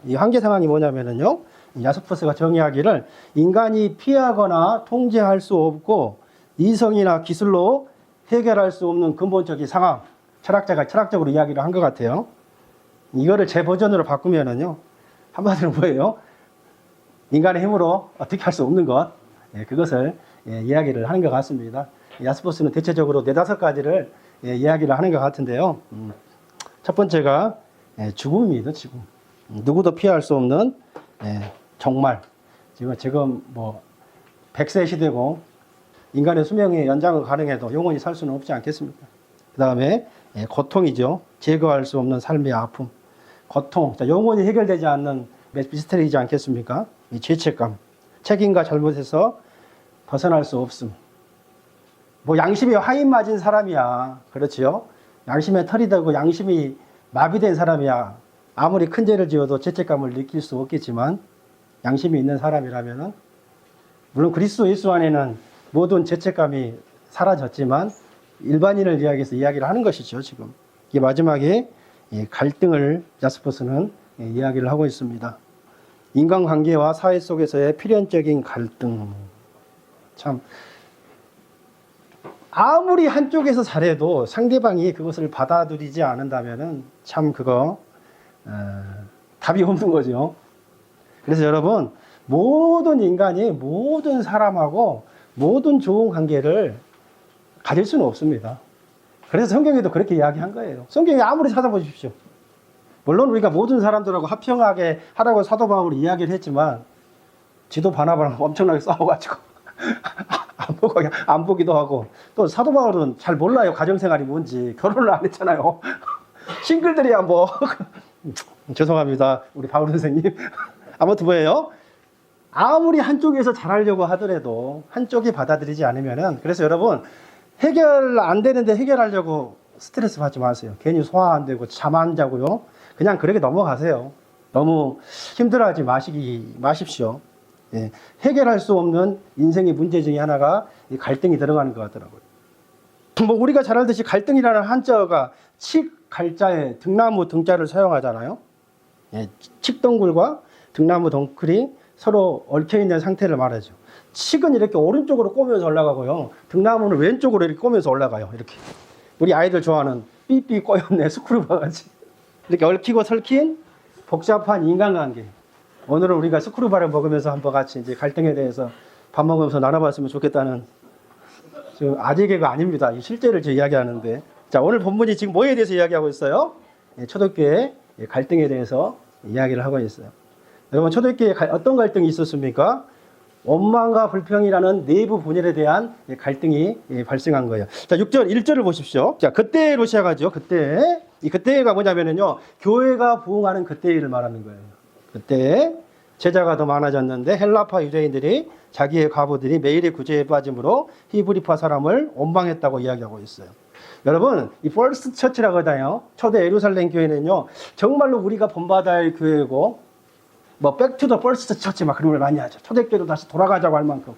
이 한계 상황이 뭐냐면은요, 야스퍼스가 정의하기를 인간이 피하거나 통제할 수 없고 이성이나 기술로 해결할 수 없는 근본적인 상황, 철학자가 철학적으로 이야기를 한 것 같아요. 이거를 제 버전으로 바꾸면은요, 한마디로 뭐예요? 인간의 힘으로 어떻게 할 수 없는 것, 그것을 이야기를 하는 것 같습니다. 야스퍼스는 대체적으로 4-5가지를 이야기를 하는 것 같은데요. 첫 번째가 죽음입니다. 죽음. 누구도 피할 수 없는 정말 지금 뭐 100세 시대고 인간의 수명의 연장은 가능해도 영원히 살 수는 없지 않겠습니까? 그 다음에 고통이죠. 제거할 수 없는 삶의 아픔, 고통, 영원히 해결되지 않는 미스터리이지 않겠습니까? 이 죄책감, 책임과 잘못에서 벗어날 수 없음. 뭐 양심이 화인 맞은 사람이야, 그렇지요? 양심에 털이 되고 양심이 마비된 사람이야. 아무리 큰 죄를 지어도 죄책감을 느낄 수 없겠지만 양심이 있는 사람이라면은, 물론 그리스도 예수 안에는 모든 죄책감이 사라졌지만 일반인을 이야기해서 이야기를 하는 것이죠. 지금 이게 마지막에 갈등을 야스퍼스는 이야기를 하고 있습니다. 인간관계와 사회 속에서의 필연적인 갈등. 참, 아무리 한쪽에서 잘해도 상대방이 그것을 받아들이지 않는다면은 참 그거 답이 없는 거죠. 그래서 여러분, 모든 인간이 모든 사람하고 모든 좋은 관계를 가질 수는 없습니다. 그래서 성경에도 그렇게 이야기한 거예요. 성경에 아무리 찾아보십시오. 물론 우리가 모든 사람들하고 화평하게 하라고 사도 바울이 이야기를 했지만 지도 바나바랑 엄청나게 싸워가지고 안 보기도 하고, 또 사도 바울은 잘 몰라요. 가정생활이 뭔지. 결혼을 안 했잖아요. 싱글들이야 뭐. 죄송합니다, 우리 바울 선생님. 아무튼 뭐예요? 아무리 한쪽에서 잘하려고 하더라도 한쪽이 받아들이지 않으면은, 그래서 여러분, 해결 안 되는데 해결하려고 스트레스 받지 마세요. 괜히 소화 안 되고 잠 안 자고요. 그냥 그렇게 넘어가세요. 너무 힘들어하지 마십시오. 해결할 수 없는 인생의 문제 중에 하나가 이 갈등이 들어가는 것 같더라고요. 뭐 우리가 잘 알듯이 갈등이라는 한자어가 칡갈자에 등나무 등자를 사용하잖아요. 칡덩굴과 등나무 덩굴이 서로 얽혀있는 상태를 말하죠. 칡은 이렇게 오른쪽으로 꼬면서 올라가고요, 등나무는 왼쪽으로 이렇게 꼬면서 올라가요. 이렇게 우리 아이들 좋아하는 삐삐 꼬였네 스크루바 같이 이렇게 얽히고 설킨 복잡한 인간관계. 오늘은 우리가 스크루바를 먹으면서 한번 같이 이제 갈등에 대해서 밥 먹으면서 나눠봤으면 좋겠다는, 지금 아재 개그 아닙니다. 실제를 제가 이야기하는데, 자, 오늘 본문이 지금 뭐에 대해서 이야기하고 있어요? 초대교회 갈등에 대해서 이야기를 하고 있어요. 여러분, 초대교회에 어떤 갈등이 있었습니까? 원망과 불평이라는 내부 분열에 대한 갈등이 발생한 거예요. 자, 6절, 1절을 보십시오. 자, 그때로 시작하죠. 그때. 이 그때가 뭐냐면요, 교회가 부흥하는 그때를 말하는 거예요. 그때 제자가 더 많아졌는데 헬라파 유대인들이 자기의 과부들이 매일의 구제에 빠짐으로 히브리파 사람을 원망했다고 이야기하고 있어요. 여러분, 이 퍼스트 처치라고 하잖아요. 초대 예루살렘 교회는요, 정말로 우리가 본받아야 할 교회고, 뭐 백투더 퍼스트 처치 막 그런 걸 많이 하죠. 초대교회로 다시 돌아가자고 할 만큼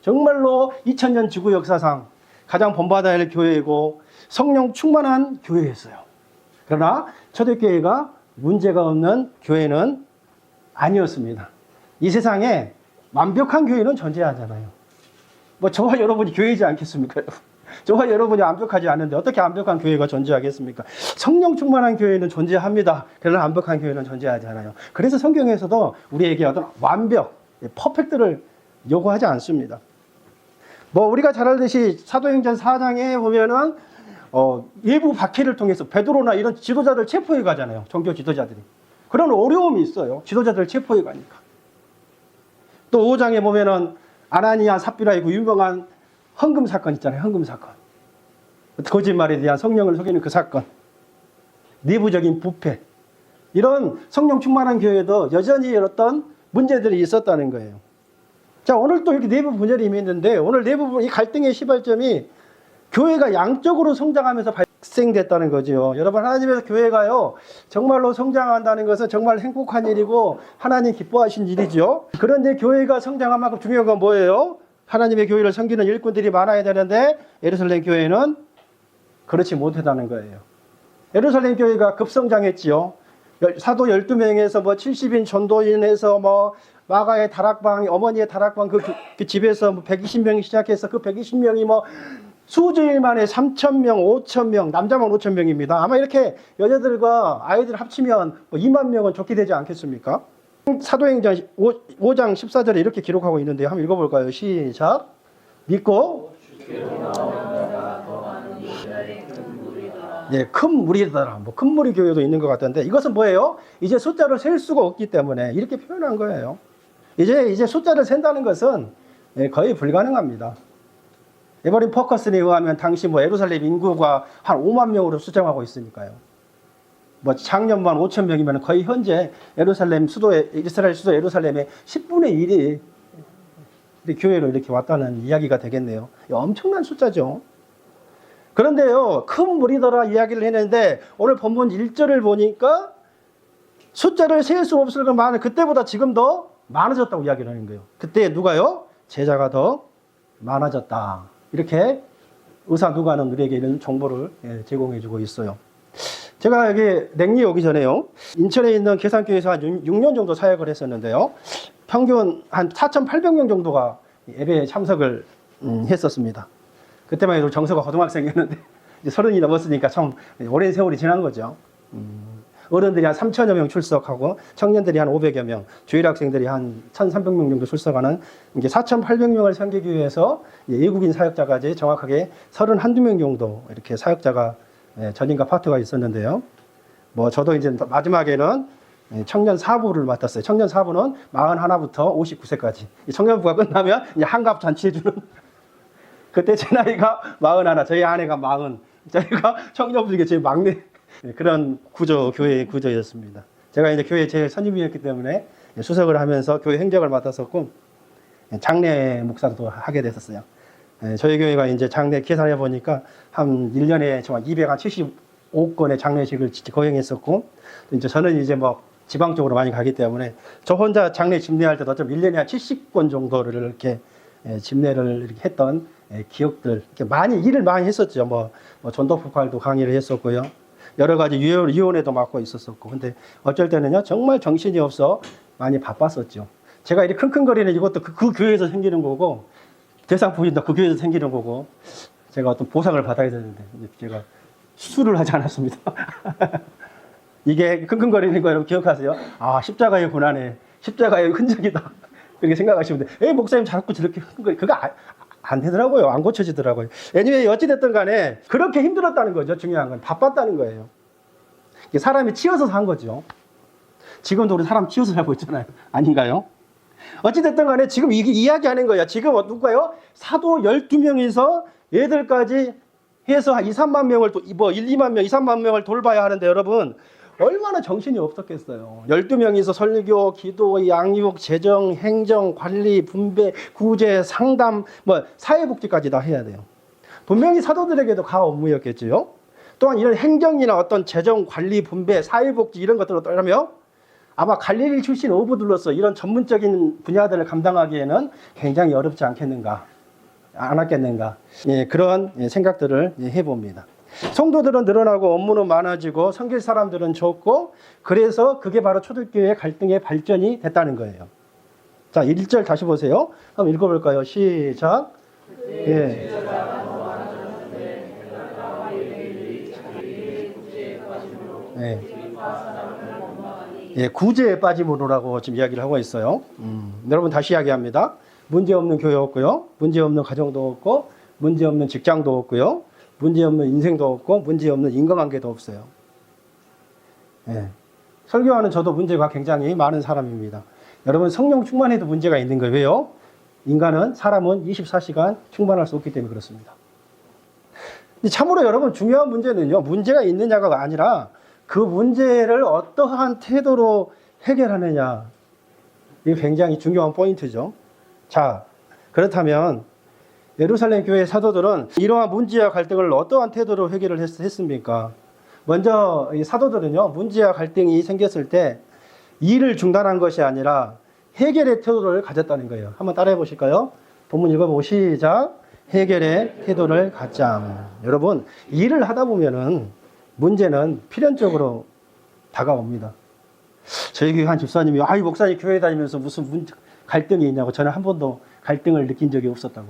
정말로 2000년 지구 역사상 가장 본받아야 할 교회이고 성령 충만한 교회였어요. 그러나 초대교회가 문제가 없는 교회는 아니었습니다. 이 세상에 완벽한 교회는 존재하잖아요. 뭐 저와 여러분이 교회이지 않겠습니까? 저와 여러분이 완벽하지 않은데 어떻게 완벽한 교회가 존재하겠습니까? 성령 충만한 교회는 존재합니다. 그러나 완벽한 교회는 존재하지 않아요. 그래서 성경에서도 우리에게 어떤 완벽, 퍼펙트를 요구하지 않습니다. 뭐 우리가 잘 알듯이 사도행전 4장에 보면은 외부 박해를 통해서 베드로나 이런 지도자들 체포해 가잖아요. 종교 지도자들이. 그런 어려움이 있어요. 지도자들 체포해 가니까. 또 5장에 보면은 아나니아 삽비라의 그 유명한 헌금 사건 있잖아요. 헌금 사건. 거짓말에 대한 성령을 속이는 그 사건. 내부적인 부패. 이런 성령 충만한 교회도 여전히 어떤 문제들이 있었다는 거예요. 자, 오늘 또 이렇게 내부 분열이 있는데, 오늘 내부 이 갈등의 시발점이 교회가 양적으로 성장하면서 발생됐다는 거죠. 여러분, 하나님의 교회가요, 정말로 성장한다는 것은 정말 행복한 일이고 하나님 기뻐하신 일이죠. 그런데 교회가 성장한 만큼 중요한 건 뭐예요? 하나님의 교회를 섬기는 일꾼들이 많아야 되는데 예루살렘 교회는 그렇지 못하다는 거예요. 예루살렘 교회가 급성장했지요. 사도 12명에서 뭐 70인 전도인에서 뭐 마가의 다락방, 어머니의 다락방 그 집에서 뭐 120명이 시작해서 그 120명이 뭐 수주일 만에 3,000명, 5,000명, 남자만 5,000명입니다. 아마 이렇게 여자들과 아이들 합치면 뭐 2만 명은 좋게 되지 않겠습니까? 사도행전 5장 14절에 이렇게 기록하고 있는데 한번 읽어볼까요? 시작. 믿고 예, 큰 무리더라. 뭐 큰 무리 교회도 있는 것 같던데 이것은 뭐예요? 이제 숫자를 셀 수가 없기 때문에 이렇게 표현한 거예요. 이제 숫자를 센다는 것은 거의 불가능합니다. 에버린 포커슨에 의하면 당시 뭐 예루살렘 인구가 한 5만 명으로 수정하고 있으니까요. 뭐 작년만 5천 명이면 거의 현재 예루살렘 수도에 이스라엘 수도 예루살렘의 10분의 1이 교회로 이렇게 왔다는 이야기가 되겠네요. 엄청난 숫자죠. 그런데요, 큰 무리더라 이야기를 했는데 오늘 본문 1절을 보니까 숫자를 셀 수 없을 것 많은 그때보다 지금 더 많아졌다고 이야기를 하는 거예요. 그때 누가요? 제자가 더 많아졌다. 이렇게 의사 누가는 우리에게 이런 정보를 제공해 주고 있어요. 제가 여기 냉리 오기 전에요. 인천에 있는 계산교회에서 한 6년 정도 사역을 했었는데요. 평균 한 4,800명 정도가 예배에 참석을 했었습니다. 그때만 해도 정서가 고등학생이었는데 이제 30이 넘었으니까 참 오랜 세월이 지난 거죠. 어른들이 한 3,000여 명 출석하고 청년들이 한 500여 명, 주일학생들이 한 1,300명 정도 출석하는 이게 4,800명을 섬기기 위해서 외국인 사역자까지 정확하게 31명 정도 이렇게 사역자가 전임과 파트가 있었는데요. 뭐 저도 이제 마지막에는 청년 사부를 맡았어요. 청년 사부는 41부터 59세까지. 청년부가 끝나면 이제 한갑 잔치해주는 그때 제 나이가 41, 저희 아내가 40, 저희가 청년부 중에 제일 막내 그런 교회의 구조였습니다. 제가 이제 교회 제일 선임이었기 때문에 수석을 하면서 교회 행정을 맡았었고 장례 목사도 하게 됐었어요. 저희 교회가 이제 장례 계산해 보니까 한 1년에 정말 275건의 장례식을 거행했었고 이제 저는 이제 뭐 지방 쪽으로 많이 가기 때문에 저 혼자 장례 집례할 때도 좀 1년에 한 70건 정도를 이렇게 집례를 이렇게 했던 기억들, 이렇게 많이 일을 많이 했었죠. 뭐 전도 폭발도 강의를 했었고요. 여러 가지 유언회도 맡고 있었었고. 근데 어쩔 때는요, 정말 정신이 없어 많이 바빴었죠. 제가 이렇게 킁킁거리는 이것도 그 교회에서 생기는 거고, 대상 부인도 그 교회에서 생기는 거고, 제가 어떤 보상을 받아야 되는데, 제가 수술을 하지 않았습니다. 이게 킁킁거리는 거 여러분 기억하세요? 아, 십자가의 고난에, 십자가의 흔적이다. 그렇게 생각하시면 돼요. 목사님 자꾸 저렇게 킁킁거리, 그거 안 되더라고요. 안 고쳐지더라고요. anyway, 어찌됐든 간에 그렇게 힘들었다는 거죠. 중요한 건 바빴다는 거예요. 사람이 치여서 산 거죠. 지금도 우리 사람 치여서 살고 있잖아요. 아닌가요? 어찌됐든 간에 지금 이야기하는 거예요. 지금 누가요? 사도 12명에서 얘들까지 해서 한 2, 3만 명을 뭐 1, 2만 명, 2, 3만 명을 돌봐야 하는데 여러분 얼마나 정신이 없었겠어요. 12명이서 설교, 기도, 양육, 재정, 행정, 관리, 분배, 구제, 상담, 뭐 사회복지까지 다 해야 돼요. 분명히 사도들에게도 가 업무였겠죠. 또한 이런 행정이나 어떤 재정, 관리, 분배, 사회복지 이런 것들을 떠나며 아마 갈릴리 출신 어부들로서 이런 전문적인 분야들을 감당하기에는 굉장히 어렵지 않았겠는가. 그런 생각들을 해봅니다. 성도들은 늘어나고 업무는 많아지고 섬길 사람들은 적고 그래서 그게 바로 초대교회의 갈등의 발전이 됐다는 거예요. 자, 1절 다시 보세요. 한번 읽어볼까요? 시작. 예. 예, 구제에 빠짐으로라고 지금 이야기를 하고 있어요. 여러분 다시 이야기합니다. 문제 없는 교회 없고요. 문제 없는 가정도 없고 문제 없는 직장도 없고요. 문제 없는 인생도 없고 문제 없는 인간관계도 없어요. 예. 설교하는 저도 문제가 굉장히 많은 사람입니다. 여러분 성령 충만해도 문제가 있는 거예요. 왜요? 사람은 24시간 충만할 수 없기 때문에 그렇습니다. 근데 참으로 여러분 중요한 문제는요. 문제가 있느냐가 아니라 그 문제를 어떠한 태도로 해결하느냐. 이게 굉장히 중요한 포인트죠. 자, 그렇다면 예루살렘 교회 사도들은 이러한 문제와 갈등을 어떠한 태도로 해결을 했습니까? 먼저 이 사도들은요, 문제와 갈등이 생겼을 때 일을 중단한 것이 아니라 해결의 태도를 가졌다는 거예요. 한번 따라해 보실까요? 본문 읽어보고 시작. 해결의 태도를 갖자. 여러분, 일을 하다 보면은 문제는 필연적으로 다가옵니다. 저희 교회 한 집사님이 아이 목사님 교회 다니면서 무슨 갈등이 있냐고. 저는 한 번도 갈등을 느낀 적이 없었다고.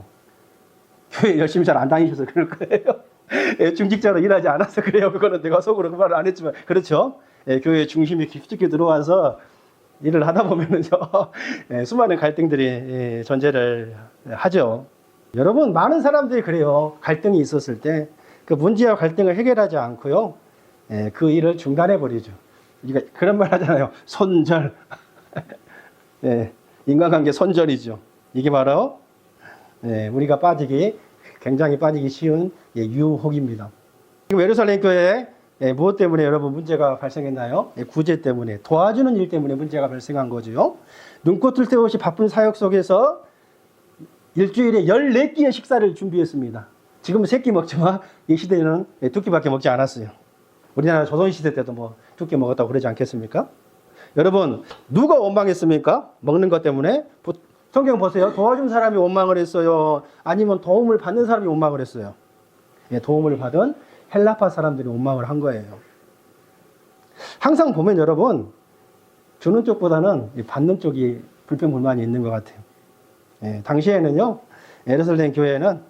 교회 열심히 잘 안 다니셔서 그럴 거예요. 예, 중직자로 일하지 않아서 그래요. 그거는 내가 속으로 그 말을 안 했지만 그렇죠. 예, 교회 중심이 깊숙이 들어와서 일을 하다 보면은요 예, 수많은 갈등들이 예, 존재를 하죠. 여러분 많은 사람들이 그래요. 갈등이 있었을 때 그 문제와 갈등을 해결하지 않고요 예, 그 일을 중단해 버리죠. 우리가 그런 말 하잖아요. 손절. 예, 인간관계 손절이죠. 이게 바로 예, 우리가 굉장히 빠지기 쉬운 예, 유혹입니다. 지금 예루살렘 교회에 예, 무엇 때문에 여러분 문제가 발생했나요? 예, 구제 때문에, 도와주는 일 때문에 문제가 발생한 거죠. 눈코 뜰 새 없이 바쁜 사역 속에서 일주일에 14끼의 식사를 준비했습니다. 지금은 3끼 먹지만 이 시대에는 2끼밖에 먹지 않았어요. 우리나라 조선시대 때도 뭐 2끼 먹었다고 그러지 않겠습니까? 여러분 누가 원망했습니까? 먹는 것 때문에. 성경 보세요. 도와준 사람이 원망을 했어요? 아니면 도움을 받는 사람이 원망을 했어요? 예, 도움을 받은 헬라파 사람들이 원망을 한 거예요. 항상 보면 여러분 주는 쪽보다는 받는 쪽이 불평불만이 있는 것 같아요. 예, 당시에는요 예루살렘 교회는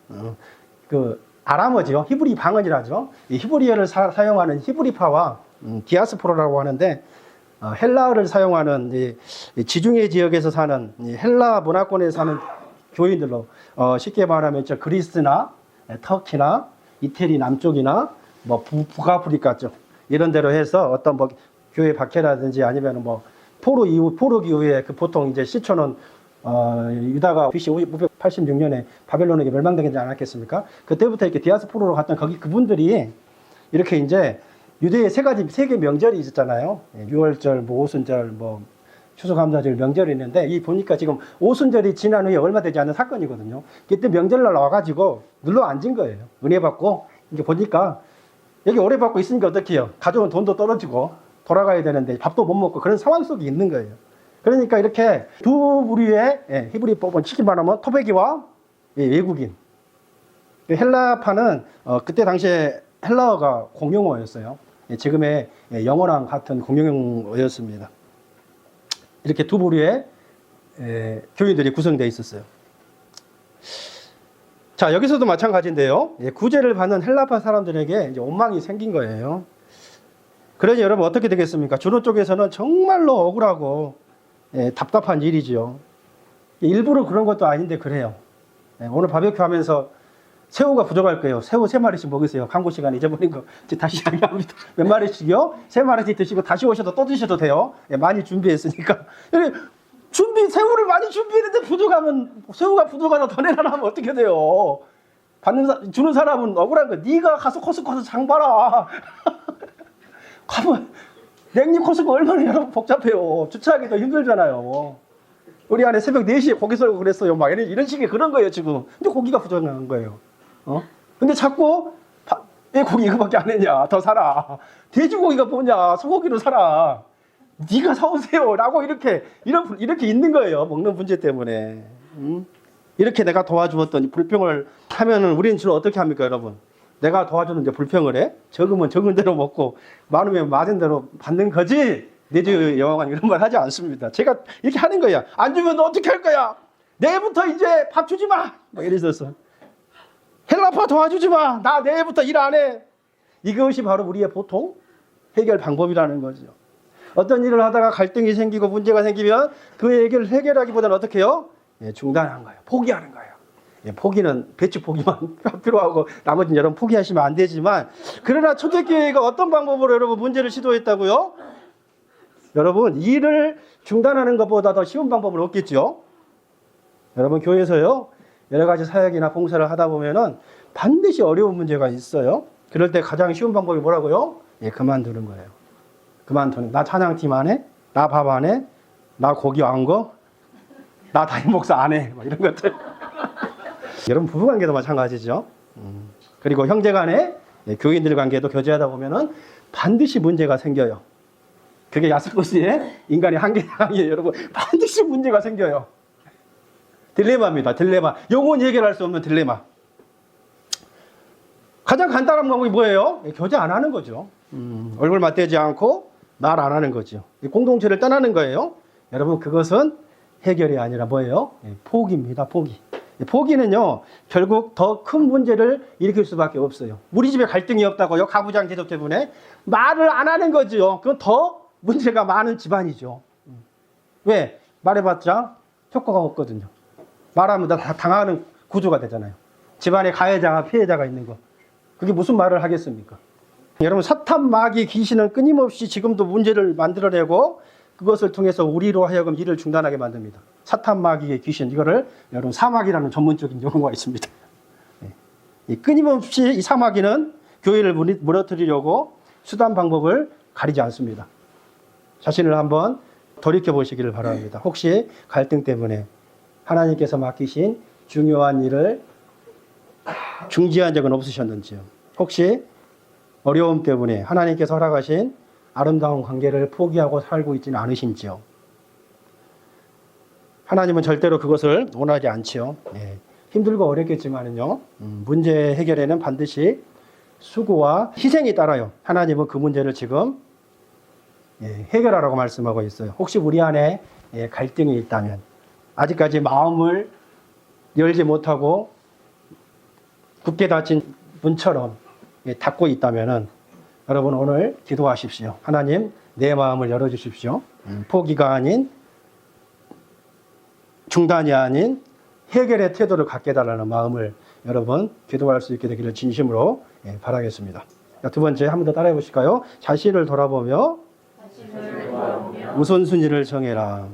그 아람어죠. 히브리 방언이라죠. 이 히브리어를 사용하는 히브리파와 디아스포라라고 하는데 헬라어를 사용하는 이 지중해 지역에서 사는 헬라 문화권에 사는 교인들로 쉽게 말하면 그리스나 터키나 이태리 남쪽이나 뭐 북아프리카 쪽 이런 데로 해서 어떤 뭐 교회 박해라든지 아니면 뭐 포로 이후에 그 보통 이제 시초는 유다가 BC 586년에 바벨론에게 멸망되지 않았겠습니까? 그때부터 이렇게 디아스포라로 갔던 거기 그분들이 이렇게 이제 유대의 세 개 명절이 있었잖아요. 유월절, 뭐 오순절, 뭐 추수감사절 명절이 있는데 이 보니까 지금 오순절이 지난 후에 얼마 되지 않은 사건이거든요. 그때 명절날 와가지고 눌러 앉은 거예요. 은혜 받고 이제 보니까 여기 오래 받고 있으니까 어떻게 해요? 가져온 돈도 떨어지고 돌아가야 되는데 밥도 못 먹고 그런 상황 속에 있는 거예요. 그러니까 이렇게 두 부류의 히브리 뽑은 치기 말하면 토베기와 외국인. 헬라파는 그때 당시에 헬라어가 공용어였어요. 지금의 영어랑 같은 공용어였습니다. 이렇게 두 부류의 교인들이 구성되어 있었어요. 자, 여기서도 마찬가지인데요. 구제를 받는 헬라파 사람들에게 이제 원망이 생긴 거예요. 그러니 여러분 어떻게 되겠습니까? 주로 쪽에서는 정말로 억울하고 답답한 일이죠. 일부러 그런 것도 아닌데 그래요. 오늘 바베큐 하면서 새우가 부족할 거예요. 새우 3마리씩 먹으세요. 광고 시간에 잊어버린 거 다시 이야기합니다. 몇 마리씩요? 3마리씩 드시고 다시 오셔도 또 드셔도 돼요. 많이 준비했으니까. 새우를 많이 준비했는데 부족하면 새우가 부족하다 더 내라 하면 어떻게 돼요? 주는 사람은 억울한 거. 네가 가서 코스코에서 장 봐라. 가면 냉림 코스코 얼마나 여러분 복잡해요. 주차하기도 힘들잖아요. 우리 안에 새벽 4시에 고기 썰고 그랬어요. 막 이런 식의 그런 거예요 지금. 근데 고기가 부족한 거예요. 근데 자꾸 왜 고기 이거밖에 안 했냐? 더 사라. 돼지고기가 뭐냐? 소고기로 사라. 네가 사오세요라고 이렇게 있는 거예요. 먹는 문제 때문에. 이렇게 내가 도와주었더니 불평을 하면은 우리는 주로 어떻게 합니까, 여러분? 내가 도와주는데 불평을 해? 적으면 적은 대로 먹고 많으면 맞은 대로 받는 거지. 내주 여왕은 이런 말 하지 않습니다. 제가 이렇게 하는 거야. 안 주면 너 어떻게 할 거야? 내일부터 이제 밥 주지 마. 막 이랬었어. 헬라파 도와주지 마. 나 내일부터 일 안 해. 이것이 바로 우리의 보통 해결 방법이라는 거죠. 어떤 일을 하다가 갈등이 생기고 문제가 생기면 그 해결을 해결하기보다는 어떻게 해요? 중단하는 거예요. 포기하는 거예요. 포기는 배추 포기만 필요하고 나머지는 여러분 포기하시면 안 되지만 그러나 초대교회가 어떤 방법으로 여러분 문제를 시도했다고요? 여러분 일을 중단하는 것보다 더 쉬운 방법은 없겠죠. 여러분 교회에서요 여러 가지 사역이나 봉사를 하다 보면은 반드시 어려운 문제가 있어요. 그럴 때 가장 쉬운 방법이 뭐라고요? 그만두는 거예요. 그만두는. 나 찬양팀 안 해? 나 밥 안 해? 나 고기 안 거? 나 담임 목사 안 해? 막 이런 것들. 여러분 부부관계도 마찬가지죠. 그리고 형제간에 교인들 관계도 교제하다 보면은 반드시 문제가 생겨요. 그게 야스쿠스의 인간의 한계예요. 여러분 반드시 문제가 생겨요. 딜레마입니다. 딜레마. 영원히 해결할 수 없는 딜레마. 가장 간단한 방법이 뭐예요? 교제 안 하는 거죠. 얼굴 맞대지 않고 말 안 하는 거죠. 공동체를 떠나는 거예요. 여러분 그것은 해결이 아니라 뭐예요? 포기입니다. 포기. 포기는요 결국 더 큰 문제를 일으킬 수밖에 없어요. 우리 집에 갈등이 없다고요? 가부장 제도 때문에 말을 안 하는 거죠. 그건 더 문제가 많은 집안이죠. 왜? 말해봤자 효과가 없거든요. 말하면 다 당하는 구조가 되잖아요. 집안에 가해자와 피해자가 있는 거. 그게 무슨 말을 하겠습니까? 여러분 사탄 마귀 귀신은 끊임없이 지금도 문제를 만들어내고 그것을 통해서 우리로 하여금 일을 중단하게 만듭니다. 사탄 마귀의 귀신 이거를 여러분 사마귀라는 전문적인 용어가 있습니다. 이 끊임없이 이 사마귀는 교회를 무너뜨리려고 수단 방법을 가리지 않습니다. 자신을 한번 돌이켜 보시기를 바랍니다. 혹시 갈등 때문에 하나님께서 맡기신 중요한 일을 중지한 적은 없으셨는지요? 혹시 어려움 때문에 하나님께서 허락하신 아름다운 관계를 포기하고 살고 있지는 않으신지요? 하나님은 절대로 그것을 원하지 않지요. 힘들고 어렵겠지만은요, 문제 해결에는 반드시 수고와 희생이 따라요. 하나님은 그 문제를 지금 해결하라고 말씀하고 있어요. 혹시 우리 안에 갈등이 있다면, 아직까지 마음을 열지 못하고 굳게 닫힌 문처럼 닫고 있다면은 여러분 오늘 기도하십시오. 하나님 내 마음을 열어주십시오. 포기가 아닌 중단이 아닌 해결의 태도를 갖게 해달라는 마음을 여러분 기도할 수 있게 되기를 진심으로 바라겠습니다. 두 번째 한 번 더 따라해 보실까요? 자신을 돌아보며 우선순위를 정해라.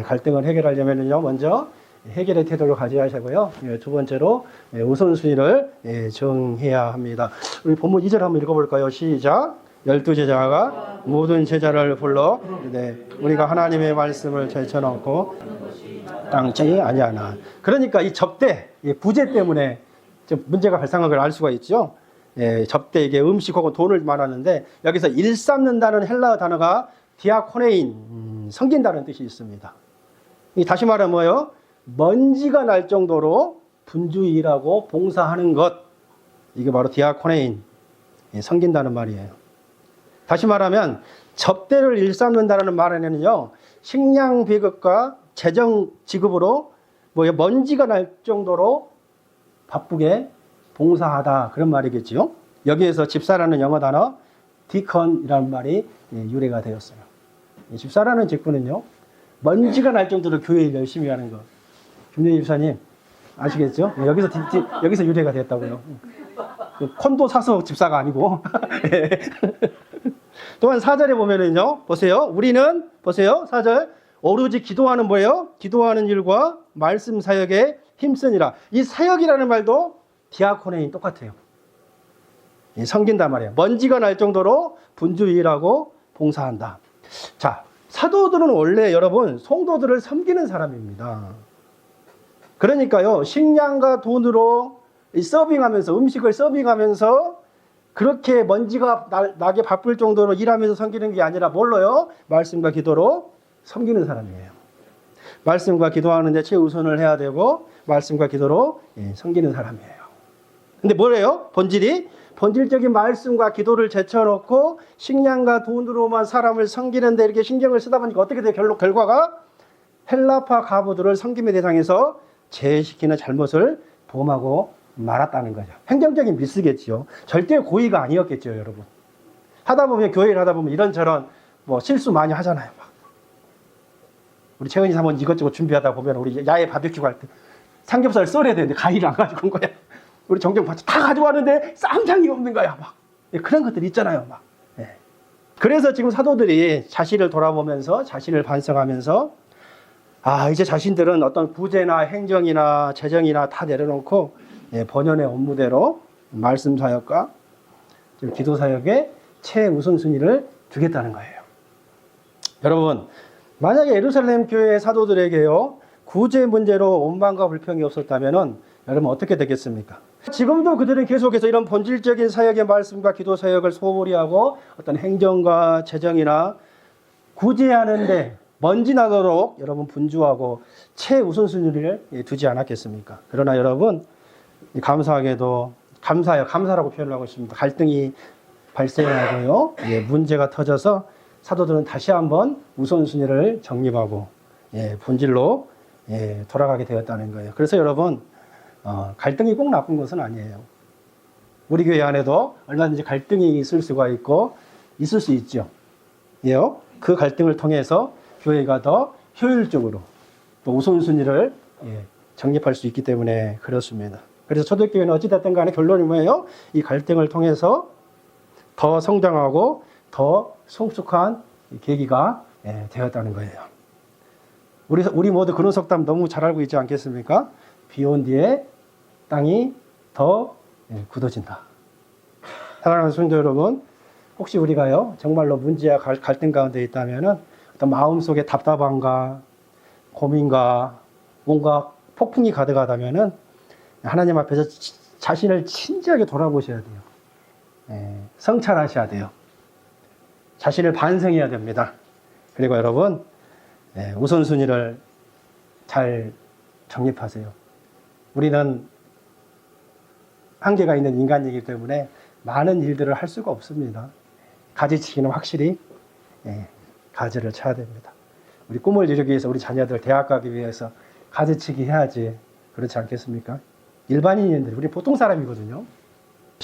갈등을 해결하려면요 먼저 해결의 태도를 가져야 하고요. 두 번째로 우선순위를 정해야 합니다. 우리 본문 2절 한번 읽어볼까요? 시작. 12제자가 모든 제자를 불러 우리가 하나님의 말씀을 제쳐놓고 땅쟁이 아니하나. 그러니까 이 접대, 부재 때문에 문제가 발생한 걸 알 수가 있죠. 접대 이게 음식 혹은 돈을 말하는데 여기서 일삼는다는 헬라어 단어가 디아코네인, 섬긴다는 뜻이 있습니다. 다시 말하면 뭐예요? 먼지가 날 정도로 분주일하고 봉사하는 것, 이게 바로 디아코네인, 섬긴다는 말이에요. 다시 말하면 접대를 일삼는다는 말에는요 식량 비급과 재정 지급으로 먼지가 날 정도로 바쁘게 봉사하다, 그런 말이겠지요. 여기에서 집사라는 영어 단어 디컨이라는 말이 유래가 되었어요. 집사라는 직분은요 먼지가 날 정도로 교회 일 열심히 하는 것. 김대희 집사님 아시겠죠? 여기서 유래가 됐다고요. 콘도 사서 집사가 아니고. 또한 4절에 보면은요, 보세요. 우리는, 보세요. 4절. 오로지 기도하는 뭐예요? 기도하는 일과 말씀 사역에 힘쓰니라. 이 사역이라는 말도 디아코네인 똑같아요. 섬긴단 말이에요. 먼지가 날 정도로 분주일하고 봉사한다. 자, 사도들은 원래 여러분, 성도들을 섬기는 사람입니다. 그러니까요, 식량과 돈으로 서빙하면서, 음식을 서빙하면서 그렇게 먼지가 나게 바쁠 정도로 일하면서 섬기는 게 아니라 뭘로요? 말씀과 기도로 섬기는 사람이에요. 말씀과 기도하는데 최우선을 해야 되고 말씀과 기도로 섬기는 사람이에요. 근데 뭐래요? 본질적인 말씀과 기도를 제쳐놓고 식량과 돈으로만 사람을 섬기는데 이렇게 신경을 쓰다 보니까 어떻게 돼요? 결과가 헬라파 가부들을 섬김의 대상에서 제외시키는 잘못을 범하고 말았다는 거죠. 행정적인 미스겠죠. 절대 고의가 아니었겠죠, 여러분. 하다 보면, 교회를 하다 보면 이런저런 실수 많이 하잖아요. 막. 우리 최은희 사모님 이것저것 준비하다 보면 우리 야외 바비큐 갈 때 삼겹살 썰어야 되는데 가위를 안 가지고 온 거야. 우리 정정 다 가져왔는데 쌈장이 없는 거야. 막. 그런 것들 있잖아요. 막. 그래서 지금 사도들이 자신을 돌아보면서 자신을 반성하면서 이제 자신들은 어떤 부재나 행정이나 재정이나 다 내려놓고 본연의 업무대로 말씀 사역과 기도 사역에 최우선순위를 두겠다는 거예요. 여러분, 만약에 예루살렘 교회의 사도들에게요 구제 문제로 원망과 불평이 없었다면은 여러분 어떻게 되겠습니까? 지금도 그들은 계속해서 이런 본질적인 사역의 말씀과 기도 사역을 소홀히 하고 어떤 행정과 재정이나 구제하는데 먼지 나도록 여러분 분주하고 최우선순위를 두지 않았겠습니까? 그러나 여러분 감사하게도 감사라고 표현을 하고 있습니다. 갈등이 발생하고요. 문제가 터져서 사도들은 다시 한번 우선순위를 정립하고 본질로 돌아가게 되었다는 거예요. 그래서 여러분 갈등이 꼭 나쁜 것은 아니에요. 우리 교회 안에도 얼마든지 갈등이 있을 수가 있고 있을 수 있죠. 그 갈등을 통해서 교회가 더 효율적으로 또 우선순위를 정립할 수 있기 때문에 그렇습니다. 그래서 초대교회는 어찌됐든 간에 결론이 뭐예요? 이 갈등을 통해서 더 성장하고 더 성숙한 계기가 되었다는 거예요. 우리 모두 그런 속담 너무 잘 알고 있지 않겠습니까? 비 온 뒤에 땅이 더 굳어진다. 사랑하는 성도 여러분, 혹시 우리가요 정말로 문제와 갈등 가운데 있다면은 어떤 마음속에 답답함과 고민과 뭔가 폭풍이 가득하다면은 하나님 앞에서 자신을 진지하게 돌아보셔야 돼요. 성찰하셔야 돼요. 자신을 반성해야 됩니다. 그리고 여러분 우선순위를 잘 정립하세요. 우리는 한계가 있는 인간이기 때문에 많은 일들을 할 수가 없습니다. 가지치기는 확실히 가지를 쳐야 됩니다. 우리 꿈을 이루기 위해서 우리 자녀들 대학 가기 위해서 가지치기 해야지. 그렇지 않겠습니까? 일반인들, 우리 보통 사람이거든요.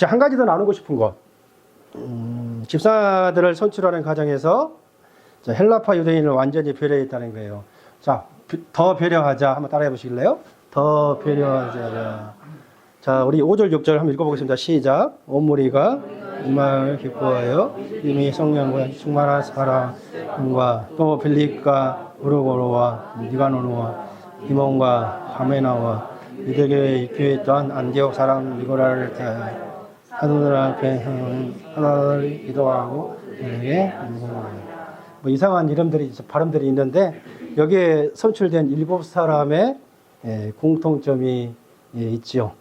한 가지 더 나누고 싶은 것. 집사들을 선출하는 과정에서 헬라파 유대인을 완전히 배려했다는 거예요. 자, 더 배려하자. 한번 따라해 보실래요? 더 배려하자. 자, 우리 5절, 6절 한번 읽어보겠습니다. 시작. 온 무리가 정말 기뻐하여 이미 성령과 충만한 사람과 또 빌립과 브루고로와 니가노노와 디몬과 바메나와 유대교에 입교했던 안디옥 사람 니고라를 대하여 하늘 앞에 하나를 기도하고 그에게 뭐 이상한 이름들이 발음들이 있는데 여기에 선출된 7사람의 공통점이 있지요.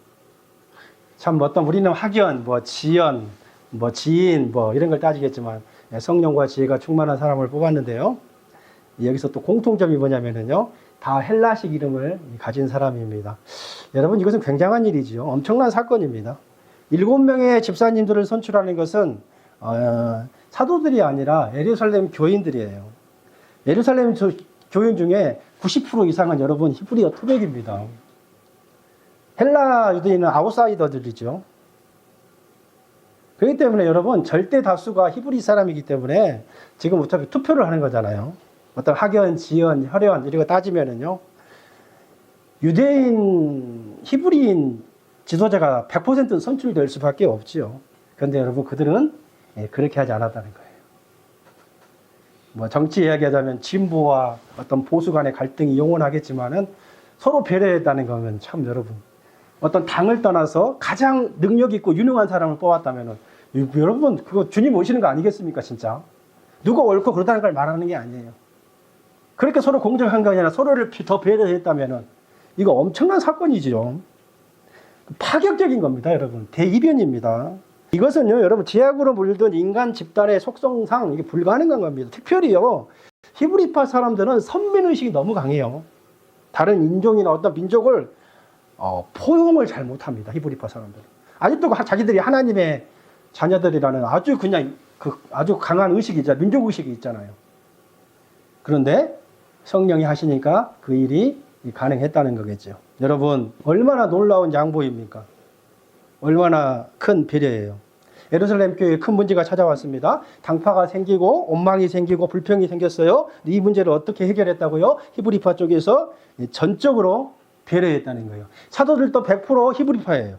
참 어떤 우리는 학연, 뭐 지연, 뭐 지인, 뭐 이런 걸 따지겠지만 성령과 지혜가 충만한 사람을 뽑았는데요. 여기서 또 공통점이 뭐냐면요, 다 헬라식 이름을 가진 사람입니다. 여러분 이것은 굉장한 일이지요. 엄청난 사건입니다. 7명의 집사님들을 선출하는 것은 사도들이 아니라 예루살렘 교인들이에요. 예루살렘 교인 중에 90% 이상은 여러분 히브리어 토백입니다. 헬라 유대인은 아웃사이더들이죠. 그렇기 때문에 여러분 절대 다수가 히브리 사람이기 때문에 지금 어차피 투표를 하는 거잖아요. 어떤 학연, 지연, 혈연 이런 거 따지면은요, 유대인, 히브리인 지도자가 100% 선출될 수밖에 없지요. 그런데 여러분 그들은 그렇게 하지 않았다는 거예요. 뭐 정치 이야기하자면 진보와 어떤 보수 간의 갈등이 영원하겠지만은 서로 배려했다는 거면 참 여러분 어떤 당을 떠나서 가장 능력 있고 유능한 사람을 뽑았다면은 여러분 그거 주님 오시는 거 아니겠습니까 진짜? 누가 옳고 그러다는 걸 말하는 게 아니에요. 그렇게 서로 공정한 게 아니라 서로를 더 배려했다면은 이거 엄청난 사건이죠. 파격적인 겁니다, 여러분. 대이변입니다. 이것은요, 여러분, 제약으로 물든 인간 집단의 속성상 이게 불가능한 겁니다. 특별히요, 히브리파 사람들은 선민의식이 너무 강해요. 다른 인종이나 어떤 민족을 포용을 잘 못합니다, 히브리파 사람들은. 아직도 자기들이 하나님의 자녀들이라는 아주 그냥 아주 강한 의식이 있잖아요. 민족의식이 있잖아요. 그런데 성령이 하시니까 그 일이 가능했다는 거겠죠. 여러분, 얼마나 놀라운 양보입니까? 얼마나 큰 배려예요. 예루살렘 교회에 큰 문제가 찾아왔습니다. 당파가 생기고 옹망이 생기고 불평이 생겼어요. 이 문제를 어떻게 해결했다고요? 히브리파 쪽에서 전적으로 배려했다는 거예요. 사도들도 100% 히브리파예요.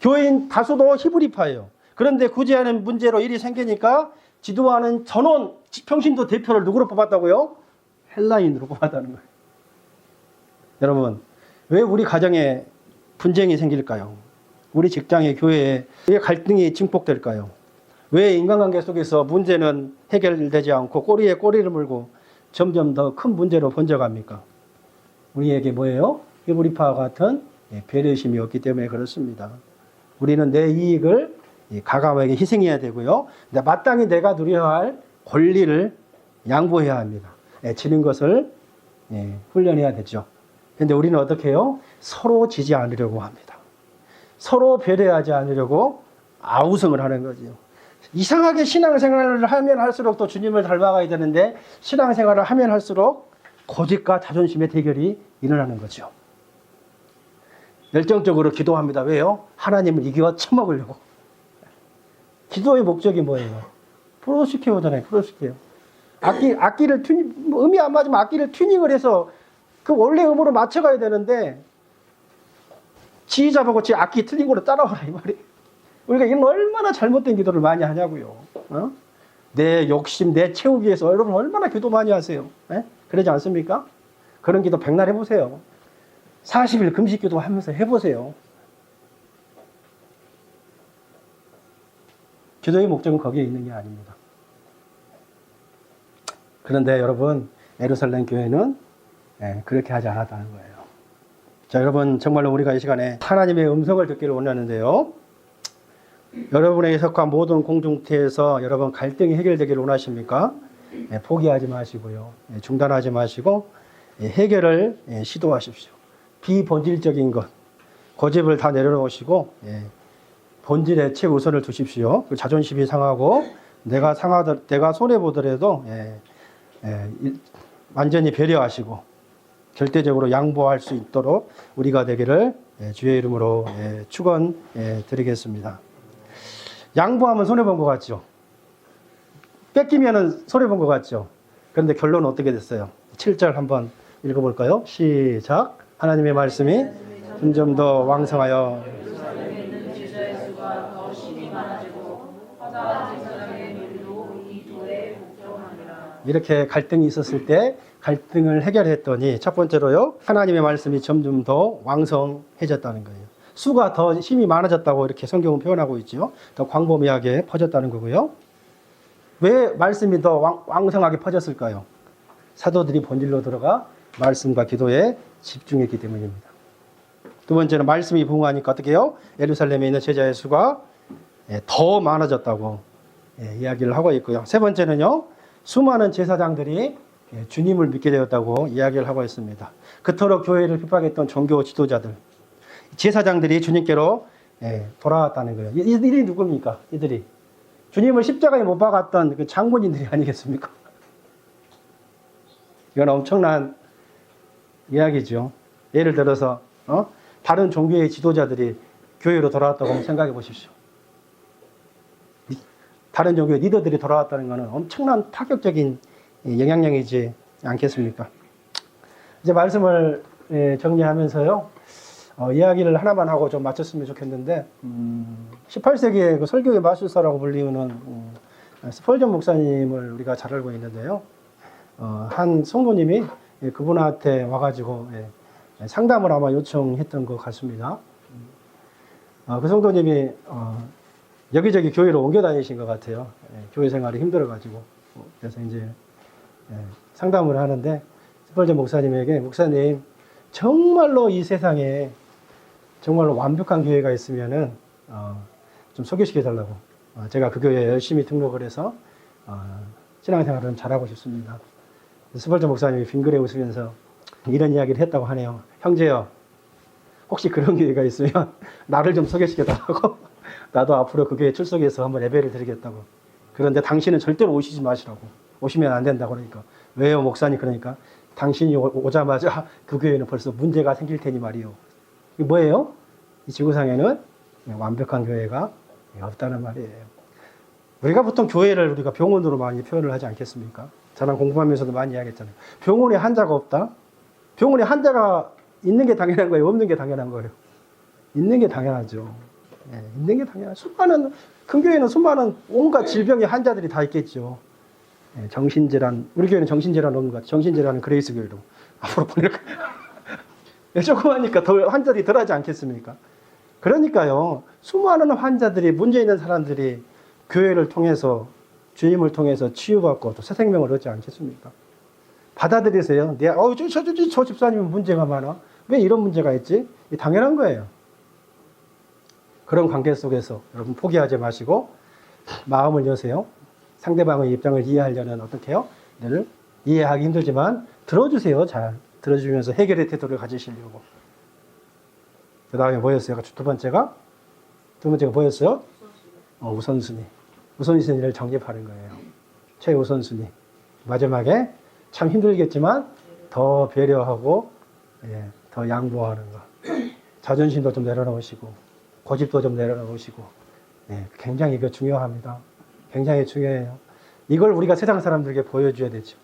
교인 다수도 히브리파예요. 그런데 구제하는 문제로 일이 생기니까 지도하는 전원 평신도 대표를 누구로 뽑았다고요? 헬라인으로 뽑았다는 거예요. 여러분, 왜 우리 가정에 분쟁이 생길까요? 우리 직장에, 교회에 왜 갈등이 증폭될까요? 왜 인간관계 속에서 문제는 해결되지 않고 꼬리에 꼬리를 물고 점점 더 큰 문제로 번져갑니까? 우리에게 뭐예요? 히브리파와 같은 배려심이 없기 때문에 그렇습니다. 우리는 내 이익을 가감하게 희생해야 되고요. 마땅히 내가 누려야 할 권리를 양보해야 합니다. 지는 것을 훈련해야 되죠. 그런데 우리는 어떻게 해요? 서로 지지 않으려고 합니다. 서로 배려하지 않으려고 아우성을 하는 거죠. 이상하게 신앙생활을 하면 할수록 또 주님을 닮아가야 되는데 신앙생활을 하면 할수록 고집과 자존심의 대결이 일어나는 거죠. 열정적으로 기도합니다. 왜요? 하나님을 이겨 쳐먹으려고. 기도의 목적이 뭐예요? 프로스케어잖아요. 프로스케어. 악기를 음이 안 맞으면 악기를 튜닝을 해서 그 원래 음으로 맞춰가야 되는데 지 잡아고 지 악기 틀린 거로 따라와라 이 말이에요. 우리가 이런 얼마나 잘못된 기도를 많이 하냐고요. 어? 내 욕심, 내 채우기 위해서 여러분 얼마나 기도 많이 하세요. 에? 그러지 않습니까? 그런 기도 백날 해보세요. 40일 금식 기도 하면서 해보세요. 기도의 목적은 거기에 있는 게 아닙니다. 그런데 여러분 예루살렘 교회는 그렇게 하지 않았다는 거예요. 자, 여러분 정말로 우리가 이 시간에 하나님의 음성을 듣기를 원하는데요. 여러분에게 속한 모든 공동체에서 여러분 갈등이 해결되기를 원하십니까? 포기하지 마시고요. 중단하지 마시고 해결을 시도하십시오. 비본질적인 것, 고집을 다 내려놓으시고 본질에 최우선을 두십시오. 자존심이 상하고 내가 손해보더라도 완전히 배려하시고 절대적으로 양보할 수 있도록 우리가 되기를 주의 이름으로 축원드리겠습니다. 양보하면 손해본 것 같죠? 뺏기면 손해본 것 같죠? 그런데 결론은 어떻게 됐어요? 7절 한번 읽어볼까요? 시작. 하나님의 말씀이 점점 더 왕성하여 이렇게 갈등이 있었을 때 갈등을 해결했더니 첫 번째로요. 하나님의 말씀이 점점 더 왕성해졌다는 거예요. 수가 더 힘이 많아졌다고 이렇게 성경은 표현하고 있죠. 더 광범위하게 퍼졌다는 거고요. 왜 말씀이 더 왕성하게 퍼졌을까요? 사도들이 본질로 들어가 말씀과 기도에 집중했기 때문입니다. 두 번째는 말씀이 부응하니까 어떻게 해요? 예루살렘에 있는 제자의 수가 더 많아졌다고 이야기를 하고 있고요. 세 번째는요. 수많은 제사장들이 주님을 믿게 되었다고 이야기를 하고 있습니다. 그토록 교회를 핍박했던 종교 지도자들, 제사장들이 주님께로 돌아왔다는 거예요. 이들이 누굽니까? 이들이 주님을 십자가에 못 박았던 그 장본인들이 아니겠습니까? 이건 엄청난 이야기죠. 예를 들어서 다른 종교의 지도자들이 교회로 돌아왔다고 생각해 보십시오. 다른 종교의 리더들이 돌아왔다는 것은 엄청난 파격적인 영향력이지 않겠습니까? 이제 말씀을 정리하면서요. 이야기를 하나만 하고 좀 마쳤으면 좋겠는데 18세기의 그 설교의 마술사라고 불리우는 스펄전 목사님을 우리가 잘 알고 있는데요. 한 성도님이 그분한테 와가지고 상담을 아마 요청했던 것 같습니다. 그 성도님이 여기저기 교회로 옮겨 다니신 것 같아요. 교회 생활이 힘들어가지고. 그래서 이제 상담을 하는데 스펄전 목사님에게 목사님 정말로 이 세상에 정말로 완벽한 교회가 있으면은 좀 소개시켜 달라고. 제가 그 교회에 열심히 등록을 해서 신앙생활을 잘하고 싶습니다. 스펄전 목사님이 빙그레 웃으면서 이런 이야기를 했다고 하네요. 형제요, 혹시 그런 교회가 있으면 나를 좀 소개시켜 달라고. 나도 앞으로 그 교회에 출석해서 한번 예배를 드리겠다고. 그런데 당신은 절대로 오시지 마시라고. 오시면 안 된다고. 그러니까 왜요 목사님? 그러니까 당신이 오자마자 그 교회는 벌써 문제가 생길 테니 말이요. 이게 뭐예요? 이 지구상에는 완벽한 교회가 없다는 말이에요. 우리가 보통 교회를 우리가 병원으로 많이 표현을 하지 않겠습니까? 저는 공부하면서도 많이 이야기했잖아요. 병원에 환자가 없다? 병원에 환자가 있는 게 당연한 거예요? 없는 게 당연한 거예요? 있는 게 당연하죠. 있는 게 당연하죠. 큰 교회는 수많은 온갖 질병의 환자들이 다 있겠죠. 정신질환, 우리 교회는 정신질환 없는 것 같아요. 정신질환은 그레이스 교회로 앞으로 보낼까. 조그마니까 더 환자들이 덜 하지 않겠습니까? 그러니까요, 수많은 환자들이, 문제 있는 사람들이 교회를 통해서, 주님을 통해서 치유받고 또 새 생명을 얻지 않겠습니까? 받아들이세요. 저 집사님은 문제가 많아. 왜 이런 문제가 있지? 당연한 거예요. 그런 관계 속에서 여러분 포기하지 마시고 마음을 여세요. 상대방의 입장을 이해하려면 어떻게 해요? 늘 이해하기 힘들지만 들어주세요. 잘 들어주면서 해결의 태도를 가지시려고. 그 다음에 뭐였어요? 두 번째가 뭐였어요? 우선순위. 우선순위를 정립하는 거예요. 최우선순위. 마지막에 참 힘들겠지만 더 배려하고 더 양보하는 거. 자존심도 좀 내려놓으시고 고집도 좀 내려놓으시고 굉장히 이거 중요합니다. 굉장히 중요해요. 이걸 우리가 세상 사람들에게 보여줘야 되죠.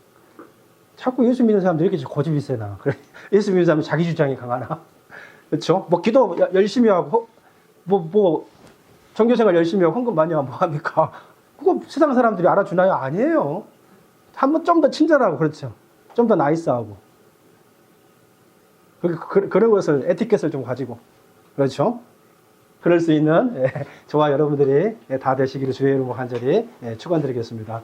자꾸 예수 믿는 사람들이 이렇게 고집이 세나? 그래. 예수 믿는 사람은 자기 주장이 강하나? 그렇죠? 뭐 기도 열심히 하고 종교생활 열심히 하고 헌금 많이 하면 뭐합니까? 그거 세상 사람들이 알아주나요? 아니에요. 한번 좀 더 친절하고 그렇죠. 좀 더 나이스하고 그런 것을 에티켓을 좀 가지고 그렇죠. 그럴 수 있는 저와 여러분들이 다 되시기를 주의 이름으로 간절히 축원드리겠습니다.